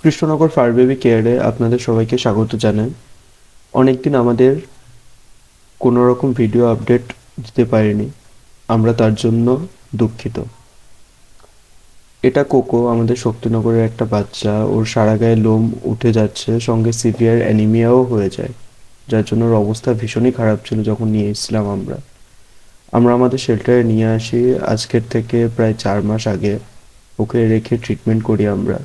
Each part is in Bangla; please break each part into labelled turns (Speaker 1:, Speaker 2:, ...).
Speaker 1: কৃষ্ণনগর ফার বেবি কেয়ারে আপনাদের সবাইকে স্বাগত জানাই। অনেকদিন আমাদের কোনো রকম ভিডিও আপডেট দিতে পারিনি, আমরা তার জন্য দুঃখিত। এটা কোকো, আমাদের শক্তিনগরের একটা বাচ্চা। ওর সারা গায়ে লোম উঠে যাচ্ছে, সঙ্গে সিভিয়ার অ্যানিমিয়াও হয়ে যায়, যার জন্য ওর অবস্থা ভীষণই খারাপ ছিল যখন নিয়ে এসেছিলাম আমরা। আমাদের শেল্টারে নিয়ে আসি আজকের থেকে প্রায় 4 মাস আগে। ওকে রেখে ট্রিটমেন্ট করি আমরা।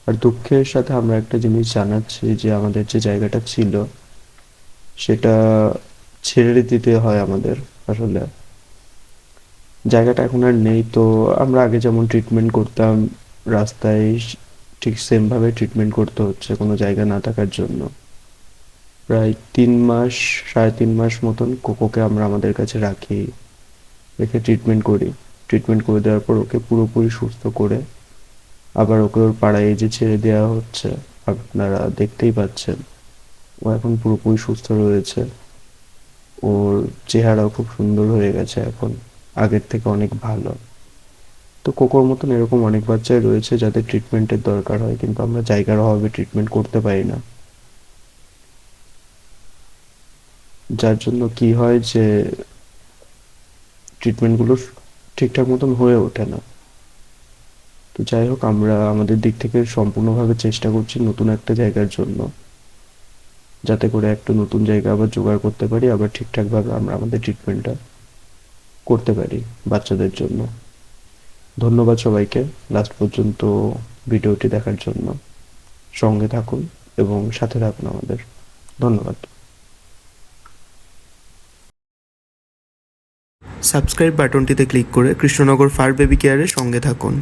Speaker 1: আর দুঃখের সাথে আমরা একটা জিনিস জানাচ্ছি যে আমাদের যে জায়গাটা ছিল সেটা ছেড়ে দিতে হয় আমাদের। আসলে জায়গাটা এখন আর নেই। তো আমরা আগে যেমন ট্রিটমেন্ট করতাম রাস্তায়, ঠিক সেমভাবে ট্রিটমেন্ট করতে হচ্ছে কোনো জায়গা না থাকার জন্য। প্রায় 3 মাস, 3.5 মাস মতন কোকোকে আমরা আমাদের কাছে রাখি, রেখে ট্রিটমেন্ট করি। ট্রিটমেন্ট করে দেওয়ার পর ওকে পুরোপুরি সুস্থ করে আবার ওকে ওর পাড়ায় যে ছেড়ে দেওয়া হচ্ছে। আপনারা দেখতেই পাচ্ছেন ও এখন পুরোপুরি সুস্থ রয়েছে। ওর চেহারাও খুব সুন্দর হয়ে গেছে এখন, আগের থেকে অনেক ভালো। তো কোকোর মতন এরকম অনেক বাচ্চাই রয়েছে যাদের ট্রিটমেন্টের দরকার হয়, কিন্তু আমরা জায়গার অভাবে ট্রিটমেন্ট করতে পারি না। যার জন্য কি হয় যে ট্রিটমেন্টগুলো ঠিকঠাক মতন হয়ে ওঠে না। তো যাই হোক, আমরা আমাদের দিক থেকে সম্পূর্ণভাবে চেষ্টা করছি নতুন একটা জায়গার জন্য, যাতে করে একটা নতুন জায়গা আবার জোগাড় করতে পারি, আবার ঠিকঠাকভাবে আমরা আমাদের ট্রিটমেন্টটা করতে পারি বাচ্চাদের জন্য। ধন্যবাদ সবাইকে লাস্ট পর্যন্ত ভিডিওটি দেখার জন্য। সঙ্গে থাকুন এবং সাথে থাকুন আমাদের। ধন্যবাদ। সাবস্ক্রাইব বাটনটিতে ক্লিক করে কৃষ্ণনগর ফার বেবি কেয়ারের সঙ্গে থাকুন।